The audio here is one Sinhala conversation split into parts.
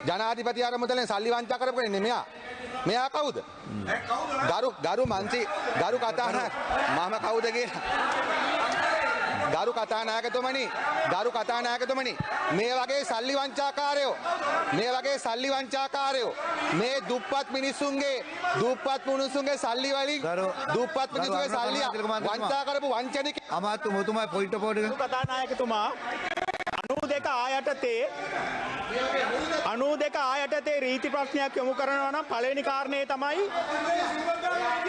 ජනාධිපති අරමුදලෙන් සල්ලි වංචා කරපු කෙනෙක් නෙමෙයා. මෙයා කවුද? ගරු මන්ත්‍රී ගරු කතානායක මම කවුද කියලා. ගරු කතානායකතුමනි මේ වගේ සල්ලි වංචාකාරයෝ මේ දුප්පත් මිනිසුන්ගේ සල්ලි වලින් දුප්පත් මිනිසුන්ගේ සල්ලි වංචා කරපු වංචනික අමාත්‍ය මුතුමා පොයින්ට් පොඩ් එක කතානායකතුමා 92 ආයතනයේ රීති ප්‍රශ්නයක් යොමු කරනවා නම් පළවෙනි කාරණේ තමයි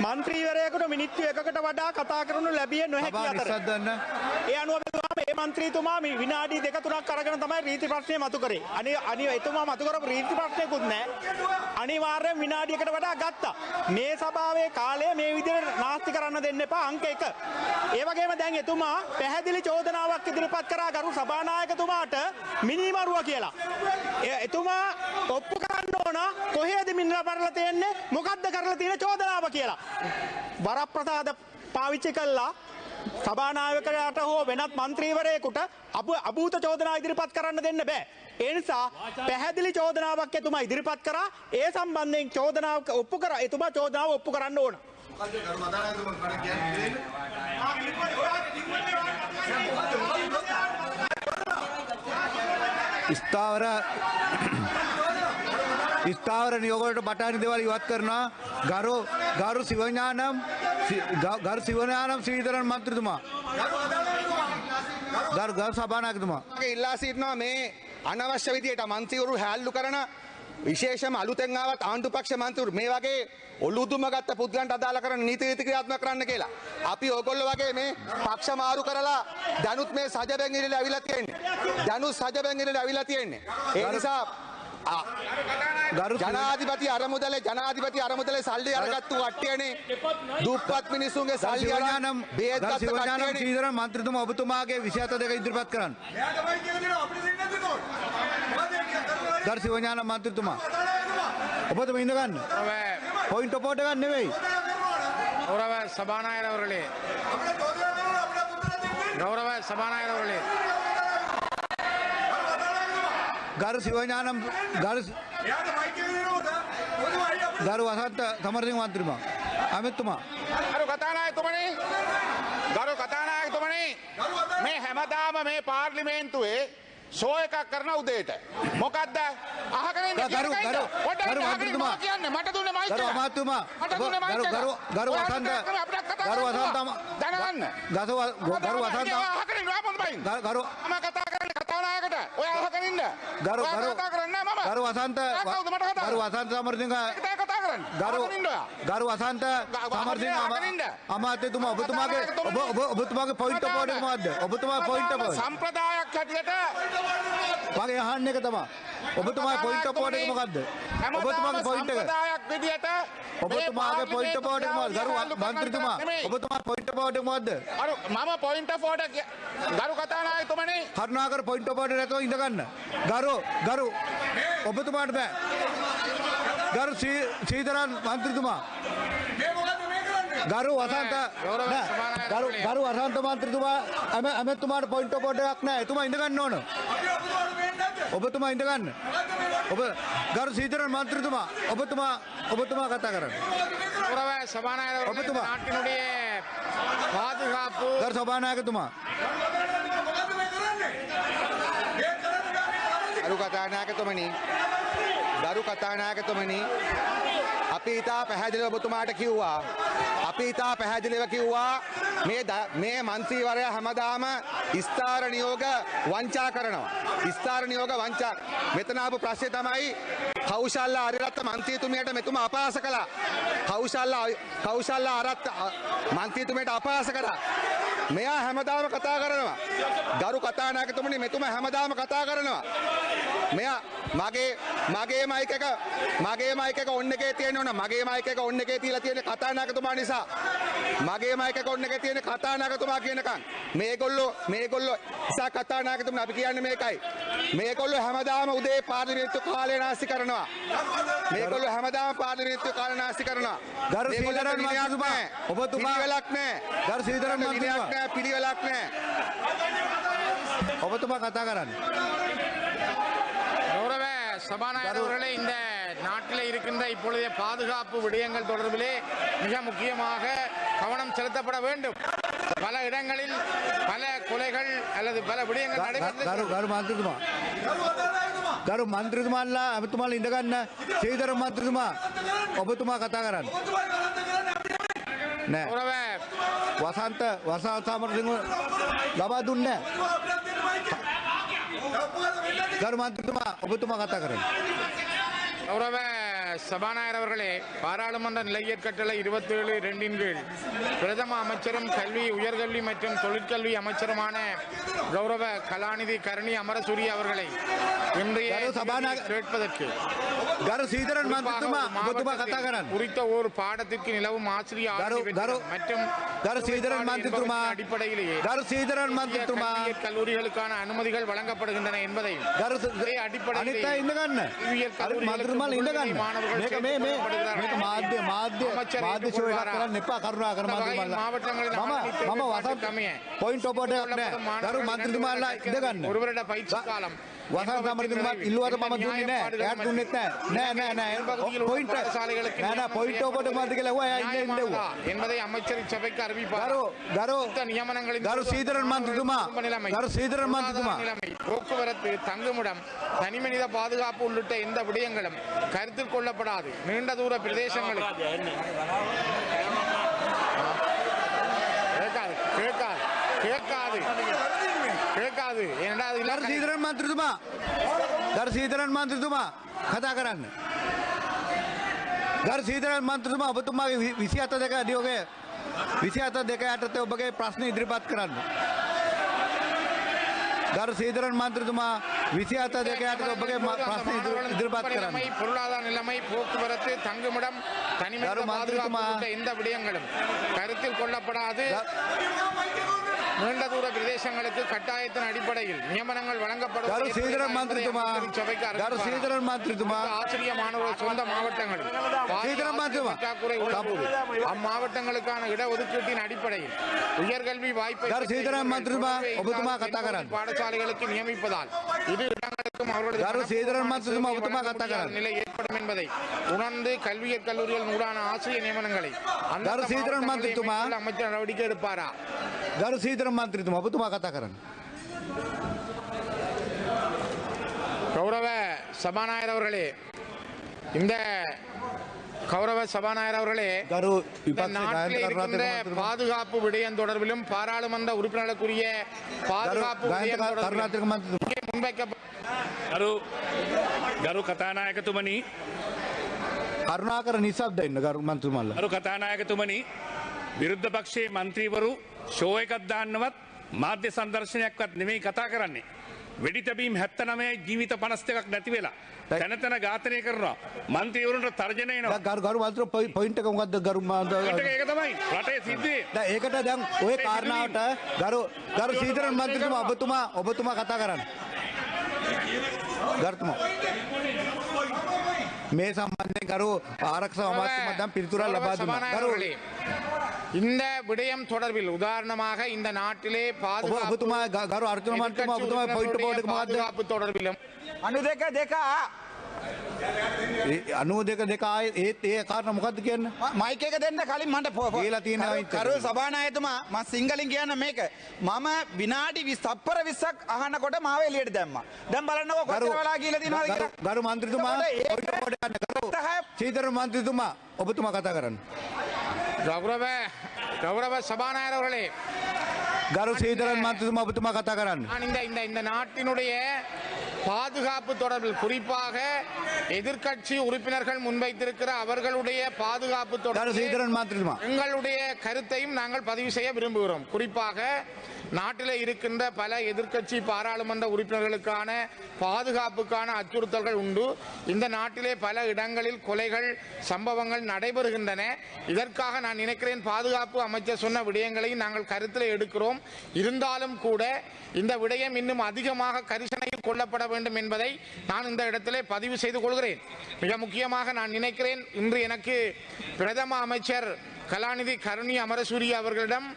മന്ത്രിවරයෙකුට මිනිත්තු එකකට වඩා කතා කරනු ලැබිය නොහැකි අතර. ඒ අනුව බැලුවාම මේ മന്ത്രിතුමා මේ විනාඩි 2-3ක් අරගෙන තමයි රීති ප්‍රශ්නේ මතු කරේ. අනේ එතුමා මතු කරපු රීති ප්‍රශ්නයකුත් නැහැ. අනිවාර්යෙන් විනාඩියකට වඩා ගත්තා. මේ සභාවේ කාලය මේ විදිහට නාස්ති කරන්න දෙන්න එපා අංක 1. ඒ වගේම දැන් එතුමා පැහැදිලි චෝදනාවක් ඉදිරිපත් කරා ගරු සභානායකතුමාට මිනිමරුවා කියලා. එතුමා ඔප්පු කරන්න ඕන කොහේද මිනිලා පරලා තියෙන්නේ මොකද්ද කරලා තියෙන චෝදනාව කියලා. වරප්‍රසාද පාවිච්චි කළා සභානායකයාට හෝ වෙනත් മന്ത്രിවරයෙකුට අභූත චෝදනා ඉදිරිපත් කරන්න දෙන්න බෑ. ඒ නිසා පැහැදිලි චෝදනාවක් එතුමා ඉදිරිපත් කරා. ඒ සම්බන්ධයෙන් චෝදනාව ඔප්පු කරා. එතුමා චෝදනාව ඔප්පු කරන්න ඕන. ස්ථාවර නියෝගවලට බටහිර දේවල් ඉවත් කරනවා ගරු සිවඥානම් ශ්‍රීධරන් මන්ත්‍රීතුමා ගරු සභානායකතුමා ඉල්ලා සිටිනවා මේ අනවශ්‍ය විදියට මන්ත්‍රීවරු හැල්ලු කරන විශේෂම අලුතෙන් ආවත් ආණ්ඩුපක්ෂ මන්ත්‍රීවරු මේ වගේ ඔළුදුම ගත්ත පුද්ගලයන්ට අදාළ කරන නීති ක්‍රියාත්මක කරන්න කියලා. අපි ඕගොල්ලෝ වගේ මේ පක්ෂ මාරු කරලා දැනුත් මේ සජබෙන් ඉරලා අවිලා තියෙන්නේ. ඒ නිසා ජනාධිපති අරමුදලේ සල්ලි අරගත්තු කට්ටියනේ දුප්පත් මිනිසුන්ගේ සල්ලි අරන් බේත් ගත්ත කට්ටියනේ. ශ්‍රීධරන් මන්ත්‍රීතුමා ඔබතුමාගේ 27 ඉදිරිපත් කරන්න. ගරු සිවඥානම් මන්ත්‍රීතුමා ඔබතුමා ඉඳ ගන්න. පොයින්ට් පොඩ් එකක් නෙවෙයි. ಗೌರವ ಸಭಾನಾಯಕರವರೇ ගරු සිවඥානම් ගරු වසන්ත සමරසිංහ මන්ත්‍රීතුමා අමිතුමා ගරු කතානායකතුමනි මේ හැමදාම මේ පාර්ලිමේන්තුවේ ෂෝ එකක් කරන උදේට මොකද්ද අහගෙන ඉන්න ගරු මන්ත්‍රීතුමා කියන්නේ මට දුන්නේ මයික් ගරු අමාත්‍යතුමා ගරු වසන්ත දැනගන්න ගරු වසන්ත අහගෙන ඉන්න මොකද බයින් ගරු මම කතා කරන්නේ කතානායකට ඔය අහගෙන ඉන්න ගරු කතා කරන්නේ මම ගරු වසන්ත සමරසිංහ කතා කරන්නේ ගරු වසන්ත සමරසිංහ අමාත්‍යතුමා ඔබතුමාගේ පොයින්ට් පොඩ් එක මොකද්ද? ඔබතුමා පොයින්ට් පොඩ් සම්ප්‍රදායක් හැටියට මගේ අහන්න එක තමයි. ඔබතුමාගේ පොයින්ට් පොඩ් එක මොකද්ද? ඔබතුමාගේ පොයින්ට් එක. සම්ප්‍රදායක් විදියට ඔබතුමාගේ පොයින්ට් පොඩ් එක මොකද්ද? ගරු මන්ත්‍රීතුමා ඔබතුමාගේ පොයින්ට් පොඩ් එක මොකද්ද? මම පොයින්ට් පොඩ් එක ගරු කතානායකතුමනි කරුණාකර පොයින්ට් පොඩ් එක නැතුව ඉඳ ගන්න. ගරු ඔබතුමාට බෑ. ගරු ශ්‍රීධරන් මන්ත්‍රීතුමා ගරු වසන්ත ගරු වසන්ත මන්ත්‍රීතුමා ඇමතුමාට පොයින්ට් පොඩ් එකක් නැහැ. එතුමා ඉඳ ගන්න ඕන. ඔබතුමා ඉඳ ගන්න. ගරු ශ්‍රීධරන් මන්ත්‍රීතුමා ඔබතුමා කතා කරන්න. ගෞරව සභානායකතුමා ඔබතුමා நாட்டினுடைய பாதுகாப்பு ගරු සභානායකතුමා ගරු කතානායකතුමනි අපි ඉතා පැහැදිලිව ඔබතුමාට කිව්වා මේ මන්ත්‍රීවරයා හැමදාම ස්ථාර නියෝග වංචා කරනවා. මෙතන ආපු ප්‍රශ්නේ තමයි කෞශල්‍ය ආරියරත්න මන්ත්‍රීතුමියට මෙතුමා අපහාස කළා. කෞශල්‍ය ආරත් මන්ත්‍රීතුමියට අපහාස කරා. මෙයා හැමදාම කතා කරනවා. ගරු කතානායකතුමනි මෙතුමා හැමදාම කතා කරනවා. මෙයා මගේ මයික් එක ඔන්න එකේ තියෙන්න ඕන. මගේ මයික් එක ඔන්න එකේ තියලා තියෙන කතානායකතුමා නිසා. මගේ මයික් එක ඔන්න එකේ තියෙන කතානායකතුමා කියනකම් මේගොල්ලෝ ඉසා කතානායකතුමනි අපි කියන්නේ මේකයි. මේගොල්ලෝ හැමදාම උදේ පාර්ලිමේන්තු කාලය නාස්ති කරනවා. ගරු ශ්‍රීධරන් මන්ත්‍රීතුමා ඔබතුමා පිළිවෙලක් නැහැ. ගරු ශ්‍රීධරන් මන්ත්‍රීතුමා පිළිවෙලක් නැහැ. ඔබතුමා කතා කරන්න. ගෞරව சபாநாயகர் அவர்களே, இந்த நாட்டில் இருக்கின்ற இப்பொழுதைய பாதுகாப்பு விடயங்கள் தொடர்பிலே மிக முக்கியமாக கவனம் செலுத்தப்பட வேண்டும். பல இடங்களில் பல கொலைகள் அல்லது பல விடயங்கள் நடைபெற்று ගරු මන්ත්‍රතුමාලා අමතුමාලා ඉඳගන්න සීදර මන්ත්‍රතුමා ඔබතුමා කතා කරන්න නෑ වසන්ත සමරසිංහ ලබා දුන්නේ ගරු මන්ත්‍රතුමා ඔබතුමා කතා කරන්න கௌரவ சபாநாயகர் அவர்களே, பாராளுமன்ற நிலையற் கட்டளை 27(2) கீழ் பிரதம அமைச்சரும் கல்வி உயர்கல்வி மற்றும் தொழிற்கல்வி அமைச்சருமான கௌரவ கலாநிதி கருணி அமரசூரிய அவர்களை இன்றைய கேட்பதற்கு ගරු සීදරන් මන්ත්‍රතුමා ඔබතුමා කතා කරන්න குறித்த ஒரு பாடத்திற்கு நிலவும் ஆசிரியர் மற்றும் ගරු සීදරන් මන්ත්‍රතුමා அடிப்படையிலேயே ගරු சீதரன் மந்திரத்துமா கல்லூரிகளுக்கான அனுமதிகள் வழங்கப்படுகின்றன என்பதை අනිත් අය ඉන්න ගන්න මන්ත්‍රතුමාලා ඉන්න ගන්න මේක මේක මාධ්‍ය ෂෝ එකක් කරන්න එපා කරුණාකර මන්ත්‍රතුමාලා මම වසන්ත පොයින්ට් ඔෆ් ඕඩර් එකක් නෑ ගරු මන්ත්‍රතුමාලා ඉන්න ගන්න ஒருவருட பயிற்சி காலம் වසන්ත සමරතුමා ඉල්ලුවට මම දුන්නේ නෑ එයාට දුන්නෙත් නෑ පොයින්ට් පොයින්ට් ඔෆ් ඕඩර් මාධ්‍ය කියලා එයා ඉන්න என்பதை அமைச்சர் சபைக்கு அறிவிப்பார். நியமனங்களின் ගරු සීදරන් මන්ත්‍රතුමා ගරු சீதரன் மந்திரத்துமா போக்குவரத்து, தங்குமிடம், தனிமனித பாதுகாப்பு உள்ளிட்ட எந்த விடயங்களும் கருத்தில் கொள்ளப்படாது. நீண்ட தூர பிரதேசங்களுக்கு கேட்காது. ගරු සීදරන් මන්ත්‍රතුමා ගරු සීදරන් මන්ත්‍රතුමා කතා කරන්න ගරු සීදරන් මන්ත්‍රතුමා ඔබතුමාගේ 27 අධියෝගය 27 යටතේ ඔබගේ ප්‍රශ්න ඉදිරිපත් කරන්න ගරු සීදරන් මන්ත්‍රතුමා 27 යටතේ ඔබගේ ප්‍රශ්න ඉදිරිපත් කරන්න பொருளாதார நிலைமை, போக்குவரத்து, தங்குமிடம், தனிமனித பாதுகாப்பு உள்ளிட்ட எந்த விடயங்களும் கருத்தில் கொள்ளப்படாது. நீண்ட தூர பிரதேசங்களுக்கு கட்டாயத்தின் அடிப்படையில் நியமனங்கள் வழங்கப்படும். ගරු සීදරන් මන්ත්‍රතුමා ගරු සීදරன் மந்திரத்துமா ஆசிரிய மாணவர்கள் சொந்த மாவட்டங்களில் பற்றாக்குறை உள்ளபோது அம்மாவட்டங்களுக்கான இடஒதுக்கீட்டின் அடிப்படையில் உயர்கல்வி வாய்ப்பை ගරු සීදරන් මන්ත්‍රතුමා ඔබතුමා කතා කරන්න பாடசாலைகளுக்கு நியமிப்பதால் இரு இடங்களுக்கும் அவர்களுடைய ගරු සීදරන් මන්ත්‍රතුමා ඔබතුමා කතා කරන්න நிலை ஏற்படும் என்பதை உணர்ந்து கல்வியற் கல்லூரிகள் நூறான ஆசிரிய நியமனங்களை ගරු සීදරන් මන්ත්‍රතුමා அமைச்சர் நடவடிக்கை எடுப்பாரா? ගරු සීදරන් මන්ත්‍රතුමා ඔබතුමා කතා කරන්න கௌரவ சபாநாயகர் அவர்களே, இந்த கௌரவ சபாநாயகர் அவர்களே, ගරු இந்த நாட்டில் இருக்கின்ற பாதுகாப்பு விடயம் தொடர்பிலும் பாராளுமன்ற உறுப்பினர்களுக்குரிய பாதுகாப்பு விடயம் தொடர்பிலும் இங்கே முன்வைக்கப்பட்ட ගරු කතානායකතුමනි කරුණාකර නිසබ්ද ඉන්න ගරු මන්ත්‍රතුමාලා ගරු කතානායකතුමනි විරුද්ධ පක්ෂයේ මන්ත්‍රීවරු ෂෝ එකක් දාන්නවත් මාධ්‍ය සංදර්ශනයක්වත් නෙමෙයි කතා කරන්නේ. වෙඩි තැබීම් 79 ජීවිත 52ක් නැති වෙලා තැන තැන ඝාතනය කරනවා. මන්ත්‍රීවරුන්ට තර්ජන එනවා. ගරු මන්ත්‍ර පොයින්ට් එක මොකද්ද ගරු ඒක තමයි රටේ සිද්ධියේ. දැන් ඒකට දැන් ওই කාරණාවට ගරු සීදරන් මන්ත්‍රතුමා ඔබතුමා කතා කරන්න. ගරුතුමා මේ සම්බන්ධයෙන් ගරු ආරක්ෂක අමාත්‍යතුමා දැන් පිළිතුරක් ලබා දුන්නා. ගරු இந்த விடயம் தொடர்பில் உதாரணமாக இந்த நாட்டிலே ඔබතුමා ගරු අර්ජුන මන්ත්‍රතුමා ඔබතුමා පොයින්ට් බෝඩ් එක මොකද්ද? பாதுகாப்பு தொடர்பிலும் 92 ආයේ ඒත් ඒ කාරණා මොකද්ද කියන්නේ? මයික් එක දෙන්න කලින් මට කියලා තියෙනවා කරු සභානායකතුමා මම සිංහලෙන් කියන්න මේක මම විනාඩි 20 තප්පර 20ක් අහනකොට මාව එළියට දැම්මා. දැන් බලන්නකෝ කොච්චර වෙලා කියලා තියෙනවද කියලා. ගරු මන්ත්‍රීතුමා පොයින්ට් බෝඩ් එක ගරු සීදරන් මන්ත්‍රීතුමා ඔබතුමා කතා කරන්න. கௌரவ சபாநாயகர் அவர்களே, ගරු සීදරන් මන්ත්‍රීතුමා ඔබතුමා කතා කරන්න. இந்த நாட்டினுடைய பாதுகாப்பு தொடர்பில் குறிப்பாக எதிர்க்கட்சி உறுப்பினர்கள் முன்வைத்திருக்கிற அவர்களுடைய பாதுகாப்பு ගරු தொடர்பில் සීදරන් මන්ත්‍රීතුමා எங்களுடைய கருத்தையும் நாங்கள் பதிவு செய்ய விரும்புகிறோம். குறிப்பாக நாட்டில் இருக்கின்ற பல எதிர்க்கட்சி பாராளுமன்ற உறுப்பினர்களுக்கான பாதுகாப்புக்கான அச்சுறுத்தல்கள் உண்டு. இந்த நாட்டிலே பல இடங்களில் கொலைகள் சம்பவங்கள் நடைபெறுகின்றன. இதற்காக நான் நினைக்கிறேன் பாதுகாப்பு அமைச்சர் சொன்ன விடயங்களை நாங்கள் கருத்தில் எடுக்கிறோம். இருந்தாலும் கூட இந்த விடயம் இன்னும் அதிகமாக கரிசனையில் கொள்ளப்பட வேண்டும் என்பதை நான் இந்த இடத்திலே பதிவு செய்து கொள்கிறேன். மிக முக்கியமாக நான் நினைக்கிறேன் இன்று எனக்கு பிரதம அமைச்சர் கலாநிதி கருணி அமரசூரிய அவர்களிடம்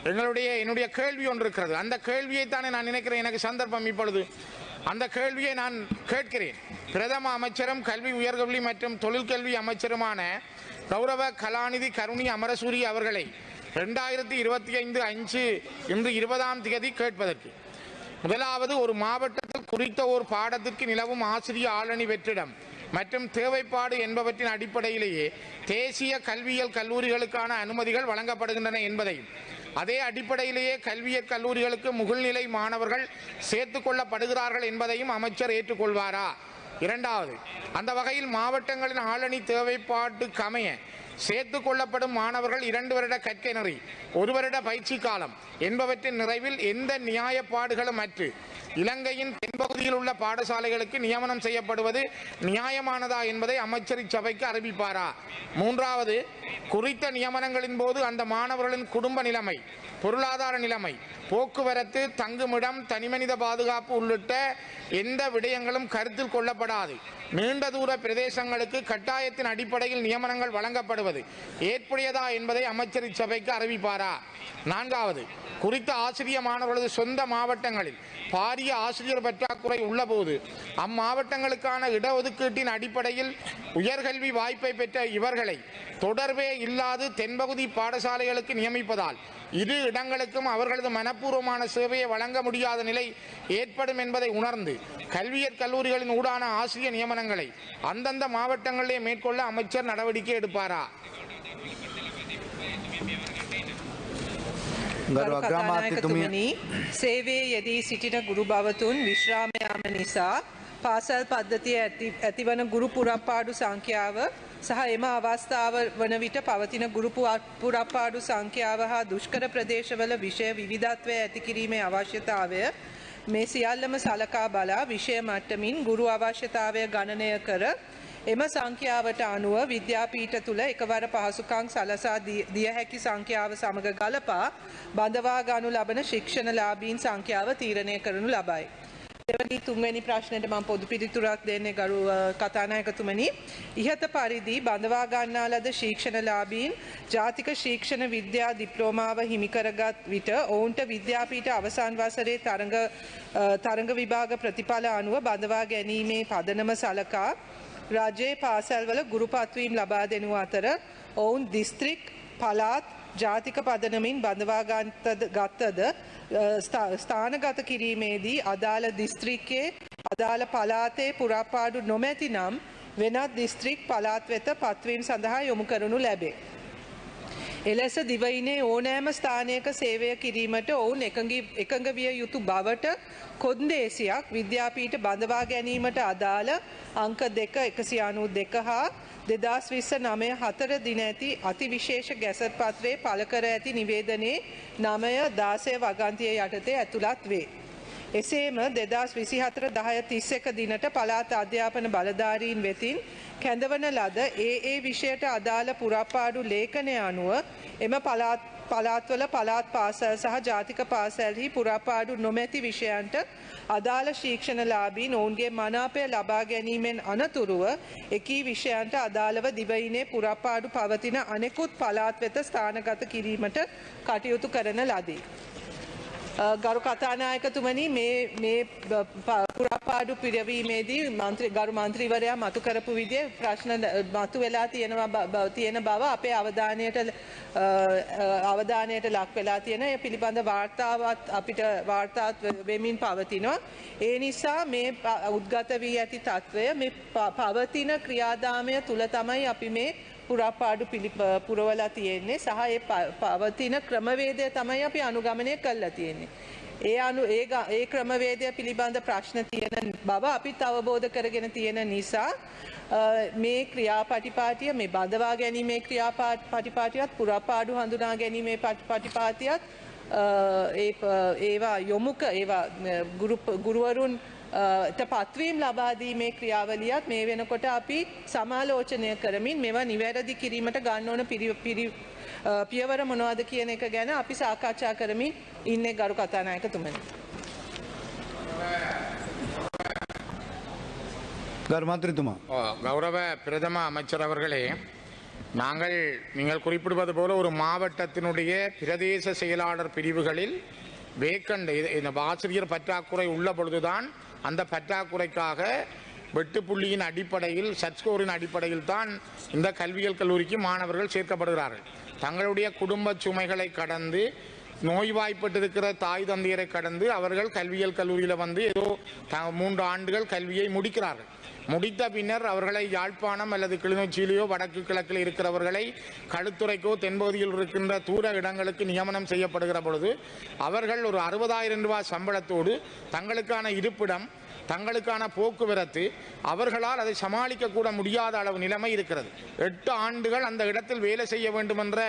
என்னுடைய கேள்வி ஒன்று இருக்கிறது. அந்த கேள்வியை தானே நான் நினைக்கிறேன் எனக்கு சந்தர்ப்பம் இப்பொழுது அந்த கேள்வியை நான் கேட்கிறேன். பிரதம அமைச்சரும் கல்வி உயர்கல்வி மற்றும் தொழிற்கல்வி அமைச்சருமான கௌரவ கலாநிதி கருணி அமரசூரி அவர்களை 2025 இன்று 20ஆம் தேதி கேட்பதற்கு. முதலாவது, ஒரு மாவட்டத்தில் குறித்த ஒரு பாடத்திற்கு நிலவும் ஆசிரிய ஆளணி வெற்றிடம் மற்றும் தேவைப்பாடு என்பவற்றின் அடிப்படையிலேயே தேசிய கல்வியியல் கல்லூரிகளுக்கான அனுமதிகள் வழங்கப்படுகின்றன என்பதையும், அதே அடிப்படையிலேயே கல்வியியல் கல்லூரிகளுக்கு முகழ்நிலை மாணவர்கள் சேர்த்துக் கொள்ளப்படுகிறார்கள் என்பதையும் அமைச்சர் ஏற்றுக்கொள்வாரா? இரண்டாவது, அந்த வகையில் மாவட்டங்களின் ஆளணி தேவைப்பாட்டுக்கு அமைய சேர்த்துக் கொள்ளப்படும் மாணவர்கள் 2 வருட கற்கை நெறி, 1 வருட பயிற்சி காலம் என்பவற்றின் நிறைவில் எந்த நியாயப்பாடுகளும் அற்று இலங்கையின் தென்பகுதியில் உள்ள பாடசாலைகளுக்கு நியமனம் செய்யப்படுவது நியாயமானதா என்பதை அமைச்சர் இச்சபைக்கு அறிவிப்பாரா? மூன்றாவது, குறித்த நியமனங்களின் போது அந்த மாணவர்களின் குடும்ப நிலைமை, பொருளாதார நிலைமை, போக்குவரத்து, தங்குமிடம், தனிமனித பாதுகாப்பு உள்ளிட்ட எந்த விடயங்களும் கருத்தில் கொள்ளப்படாது நீண்ட தூர பிரதேசங்களுக்கு கட்டாயத்தின் அடிப்படையில் நியமனங்கள் வழங்கப்படுவது ஏற்புடையதா என்பதை அமைச்சர் இச்சபைக்கு அறிவிப்பாரா? நான்காவது, குறித்த ஆசிரிய மாணவர்களது சொந்த மாவட்டங்களில் பாரிய ஆசிரியர் பற்றாக்குறை உள்ளபோது அம்மாவட்டங்களுக்கான இடஒதுக்கீட்டின் அடிப்படையில் உயர்கல்வி வாய்ப்பை பெற்ற இவர்களை தொடர்பே இல்லாது தென்பகுதி பாடசாலைகளுக்கு நியமிப்பதால் 2 இடங்களுக்கும் அவர்களது மனப்பூர்வமான சேவையை வழங்க முடியாத நிலை ஏற்படும் என்பதை உணர்ந்து கல்வியற் கல்லூரிகளின் ஊடான ஆசிரியர் நியமனங்களை அந்தந்த மாவட்டங்களிலே மேற்கொள்ள அமைச்சர் நடவடிக்கை எடுப்பாரா? ගරු කතානායකතුමනි, සේවයේ යෙදී සිටින ගුරු භවතුන් විශ්‍රාම යාම නිසා පාසල් පද්ධතියේ ඇතිවන ගුරු පුරප්පාඩු සංඛ්‍යාව සහ එම අවස්ථාව වන විට පවතින ගුරු පුරප්පාඩු සංඛ්‍යාව හා දුෂ්කර ප්‍රදේශවල විෂය විවිධත්වය ඇති කිරීමේ අවශ්‍යතාවය මේ සියල්ලම සලකා බලා විෂය මට්ටමින් ගුරු අවශ්‍යතාවය ගණනය කර එම සංඛ්‍යාවට අනුව විද්‍යාපීඨ තුළ එකවර පහසුකම් සලසා දිය හැකි සංඛ්‍යාව සමග ගලපා බඳවා ගනු ලබන ශික්ෂණලාභීන් සංඛ්‍යාව තීරණය කරනු ලබයි. දෙවැනි තුන්වැනි ප්‍රශ්නයට මම පොදු පිළිතුරක් දෙන්නේ ගරු කතානායකතුමනි. ඉහත පරිදි බඳවා ගන්නා ලද ශික්ෂණලාභීන් ජාතික ශික්ෂණ විද්‍යා ඩිප්ලෝමාව හිමි කරගත් විට ඔවුන්ට විද්‍යාපීඨ අවසන් වසරේ තරඟ විභාග ප්‍රතිඵල අනුව බඳවා ගැනීමේ පදනම සලකා රජයේ පාසල්වල ගුරු පත්වීම් ලබා දෙනු අතර ඔවුන් දිස්ත්‍රික් පළාත් ජාතික පදනමින් බඳවා ගත්තද ස්ථානගත කිරීමේදී අදාළ දිස්ත්‍රික්කයේ අදාළ පළාතේ පුරාපාඩු නොමැති නම් වෙනත් දිස්ත්‍රික් පළාත් වෙත පත්වීම් සඳහා යොමු කරනු ලැබේ. එලෙස දිවයිනේ ඕනෑම ස්ථානයක සේවය කිරීමට ඔවුන් එකඟ විය යුතු බවට කොන්දේසියක් විද්‍යාපීඨ බඳවා ගැනීමට අදාළ අංක 2 192 හා 2029 4 දින ඇති අතිවිශේෂ ගැසට් පත්‍රයේ පළ කර ඇති නිවේදනයේ 9/16 වගන්තිය යටතේ ඇතුළත් වේ. එසේම 2024 10/31 දිනට පළාත් අධ්‍යාපන බලධාරීන් වෙතින් කැඳවන ලද ඒ විෂයට අදාළ පුරාපාඩු ලේඛනය අනුව එම පළාත්වල පළාත් පාසල් සහ ජාතික පාසල්හි පුරාපාඩු නොමැති විෂයන්ට අදාළ ශික්ෂණලාභීන් ඔවුන්ගේ මනාපය ලබා ගැනීමෙන් අනතුරුව එකී විෂයන්ට අදාළව දිවයිනේ පුරාපාඩු පවතින අනෙකුත් පළාත් වෙත ස්ථානගත කිරීමට කටයුතු කරන ලදී. ගරු කතානායකතුමනි, මේ පුරාපාඩු පිරවීමේදී ගරු මන්ත්‍රීවරයා මතු කරපු විදිහේ ප්‍රශ්න මතු වෙලා තියෙන බව අපේ අවධානයට ලක් වෙලා තියෙන. ඒ පිළිබඳ වාර්තාවත් අපිට වාර්තාත් වෙමින් පවතිනවා. ඒ නිසා මේ උද්ගත වී ඇති තත්වය මේ පවතින ක්‍රියාදාමය තුල තමයි අපි මේ පුරාපාඩු පුරවලා තියෙන්නේ සහ ඒ පවතින ක්‍රමවේදය තමයි අපි අනුගමනය කරලා තියෙන්නේ. ඒ ක්‍රමවේදය පිළිබඳ ප්‍රශ්න තියෙන බව අපිත් අවබෝධ කරගෙන තියෙන නිසා මේ ක්‍රියාපටිපාටිය මේ බඳවා ගැනීමේ ක්‍රියාපටිපාටියත් පුරාපාඩු හඳුනා ගැනීමේ පටිපාටියත් ඒවා ඒවා ගුරුවරුන් පත්වීම් ලබා දීමේ ක්‍රියාවලියත් මේ වෙනකොට අපි සමාලෝචනය කරමින් මේවා නිවැරදි කිරීමට ගන්න ඕන පියවර මොනවද කියන එක ගැන අපි සාකච්ඡා කරමින් ඉන්නේ ගරු කතානායකතුමනි. ගරු මන්ත්‍රීතුමා. கௌரவ பிரதம அமைச்சர் அவர்களே, நீங்கள் குறிப்பிடுவது போல ஒரு மாவட்டத்தினுடைய பிரதேச செயலாளர் பிரிவுகளில் வேக்கண்ட் இந்த ஆசிரியர் பற்றாக்குறை உள்ள பொழுதுதான் அந்த பற்றாக்குறைக்காக வெட்டுப்புள்ளியின் அடிப்படையில் சட்ஸ்கோரின் அடிப்படையில் தான் இந்த கல்வியியல் கல்லூரிக்கு மாணவர்கள் சேர்க்கப்படுகிறார்கள். தங்களுடைய குடும்ப சுமைகளை கடந்து நோய்வாய்ப்பட்டிருக்கிற தாய் தந்தையரை கடந்து அவர்கள் கல்வியியல் கல்லூரியில் வந்து ஏதோ 3 ஆண்டுகள் கல்வியை முடிக்கிறார்கள். முடித்த பின்னர் அவர்களை யாழ்ப்பாணம் அல்லது கிளிநொச்சியிலேயோ வடக்கு கிழக்கில் இருக்கிறவர்களை களுத்துறைக்கோ தென்பகுதியில் இருக்கின்ற தூர இடங்களுக்கு நியமனம் செய்யப்படுகிற பொழுது அவர்கள் ஒரு 60,000 ரூபாய் சம்பளத்தோடு தங்களுக்கான இருப்பிடம், தங்களுக்கான போக்குவரத்து, அவர்களால் அதை சமாளிக்க கூட முடியாத அளவு நிலைமை இருக்கிறது. 8 ஆண்டுகள் அந்த இடத்தில் வேலை செய்ய வேண்டும் என்ற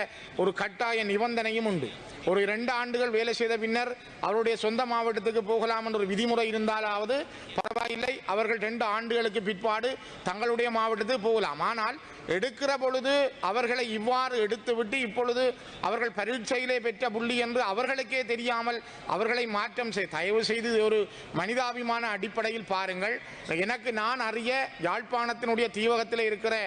ஒரு கட்டாய நிபந்தனையும் உண்டு. ஒரு 2 ஆண்டுகள் வேலை செய்த பின்னர் அவருடைய சொந்த மாவட்டத்துக்கு போகலாம் என்ற ஒரு விதிமுறை இருந்தாலாவது பரவாயில்லை, அவர்கள் 2 ஆண்டுகளுக்கு பிற்பாடு தங்களுடைய மாவட்டத்துக்கு போகலாம். ஆனால் எடுக்கிற பொழுது அவர்களை இவ்வாறு எடுத்துவிட்டு இப்பொழுது அவர்கள் பரீட்சையிலே பெற்ற புள்ளி என்று அவர்களுக்கே தெரியாமல் அவர்களை மாற்றம் தயவு செய்து ஒரு மனிதாபிமான அடிப்படையில் பாருங்கள். எனக்கு நான் அறிய யாழ்ப்பாணத்தினுடைய தீவகத்தில் இருக்கிற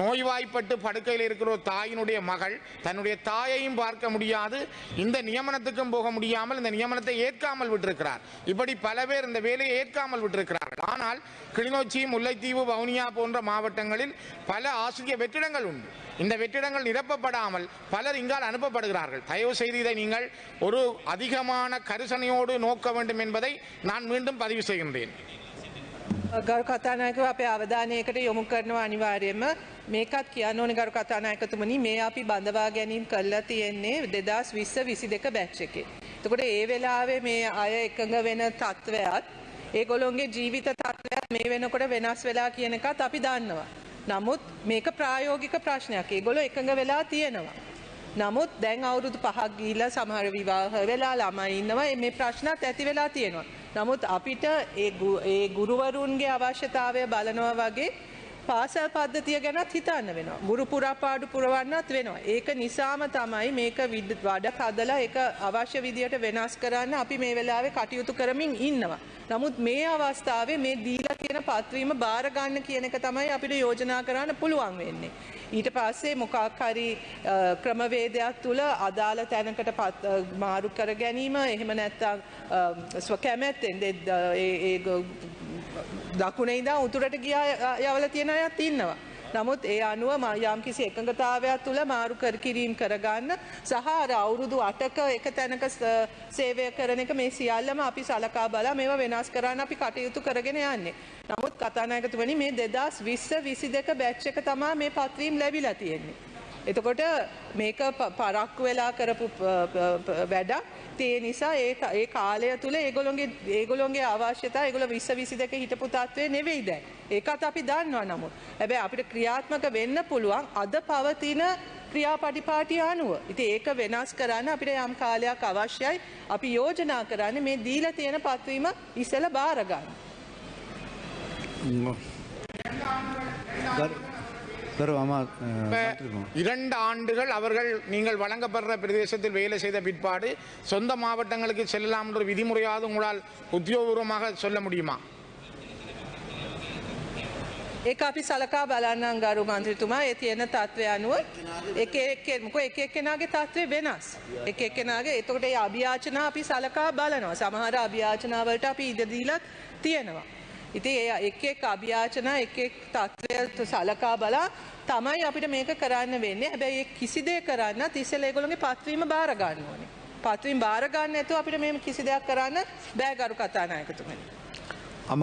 நோய்வாய்ப்பட்டு படுக்கையில் இருக்கிற ஒரு தாயினுடைய மகள் தன்னுடைய தாயையும் பார்க்க முடியாது, இந்த நியமனத்துக்கும் போக முடியாமல் இந்த நியமனத்தை ஏற்காமல் விட்டிருக்கிறார். இப்படி பல பேர் இந்த வேலையை ஏற்காமல் விட்டிருக்கிறார்கள். ஆனால் கிளிநொச்சி, முல்லைத்தீவு, வவுனியா போன்ற மாவட்டங்களில் பல ஆசிரியர் வெற்றிடங்கள் உண்டு. இந்த வெற்றிடங்கள் நிரப்பப்படாமல் பலர் இங்கால் அனுப்பப்படுகிறார்கள். தயவு செய்து இதை நீங்கள் ஒரு அதிகமான கரிசனையோடு நோக்க வேண்டும் என்பதை நான் மீண்டும் பதிவு செய்கின்றேன். ගරු කතානායකව අපේ අවධානයකට යොමු කරනවා අනිවාර්යයෙන්ම මේකත් කියන්න ඕනේ ගරු කතානායකතුමනි, මේ අපි බඳවා ගැනීම කරලා තියෙන්නේ 2020-22 බැච් එකේ. එතකොට ඒ වෙලාවේ මේ අය එකඟ වෙන තත්වයක්, ඒගොල්ලොන්ගේ ජීවිත තත්වයක් මේ වෙනකොට වෙනස් වෙලා කියන එකත් අපි දන්නවා. නමුත් මේක ප්‍රායෝගික ප්‍රශ්නයක්. ඒගොල්ලෝ එකඟ වෙලා තියෙනවා. නමුත් දැන් අවුරුදු 5ක් ගිහිල්ලා සමහර විවාහ වෙලා ළමයි ඉන්නවා. මේ ප්‍රශ්නත් ඇති වෙලා තියෙනවා. නමුත් අපිට ඒ ගුරුවරුන්ගේ අවශ්‍යතාවය බලනවා වගේ පාසල් පද්ධතිය ගැනත් හිතන්න වෙනවා. ගුරු පුරපාඩු පුරවන්නත් වෙනවා. ඒක නිසාම තමයි මේක වඩා හදලා ඒක අවශ්‍ය විදියට වෙනස් කරන්න අපි මේ වෙලාවේ කටයුතු කරමින් ඉන්නවා. නමුත් මේ අවස්ථාවේ මේ දීලා තියෙන පත්වීම බාර ගන්න කියන එක තමයි අපිට යෝජනා කරන්න පුළුවන් වෙන්නේ. ඊට පස්සේ මොකක් හරි ක්‍රමවේදයක් තුල අදාළ තැනකට මාරු කර ගැනීම, එහෙම නැත්නම් ස්වකැමැත්තෙන් ඒ දකුණේ ඉඳන් උතුරට ගියා යවලා තියෙන අයත් ඉන්නවා. නමුත් ඒ අනුව යම්කිසි එකඟතාවයක් තුල මාරු කර කිරීම කරගන්න සහ අර අවුරුදු 8ක එක තැනක සේවය කරන එක මේ සියල්ලම අපි සලකා බලා මේවා වෙනස් කරන්න අපි කටයුතු කරගෙන යන්නේ. නමුත් කතානායකතුමනි, මේ 2020-22 බැච් එක තමයි මේ පත්වීම් ලැබිලා තියෙන්නේ. එතකොට මේක පරක්කු වෙලා කරපු වැඩක්. ඒ නිසා ඒ කාලය තුල ඒගොල්ලොන්ගේ අවශ්‍යතාව ඒගොල්ලෝ 2022 හිටපු තත්ත්වේ නෙවෙයි දැන්. ඒකත් අපි දන්නවා. නමුත් හැබැයි අපිට ක්‍රියාත්මක වෙන්න පුළුවන් අද පවතින ක්‍රියාපටිපාටි අනුව. ඉතින් ඒක වෙනස් කරන්න අපිට යම් කාලයක් අවශ්‍යයි. අපි යෝජනා කරන්නේ මේ දීලා තියෙන පත්වීම ඉස්සෙල්ලා බාර ගන්න. இரண்டு ஆண்டுகள் அவர்கள் நீங்கள் வழங்கப்படுற பிரதேசத்தில் வேலை செய்த பிற்பாடு சொந்த மாவட்டங்களுக்கு செல்லலாம் என்ற விதிமுறையாவது உங்களால் உத்தியோகபூர்வமாக சொல்ல முடியுமா? ඒක අපි සලකා බලන්නම් ගරු මන්ත්‍රීතුමා. ඒ තියෙන තත්ත්වය අනුව එක එක්කෙනාගේ තත්ත්වය වෙනස්. එක එක්කෙනාගේ එතකොට ඒ අභියාචනා අපි සලකා බලනවා. සමහර අභියාචනා වලට අපි ඉඩ දීලා තියෙනවා. ඉතින් ඒ එක් අභියාචනා එක් තත්ත්වය සලකා බලා තමයි අපිට මේක කරන්න වෙන්නේ. හැබැයි ඒ කිසි දෙයක් කරන්නත් ඉස්සෙල්ලා ඒගොල්ලෝගේ පත්වීම බාර ගන්න ඕනේ. පත්වීම බාර ගන්න නැතුව අපිට මේ කිසි දෙයක් කරන්න බෑ ගරු කතානායකතුමනි.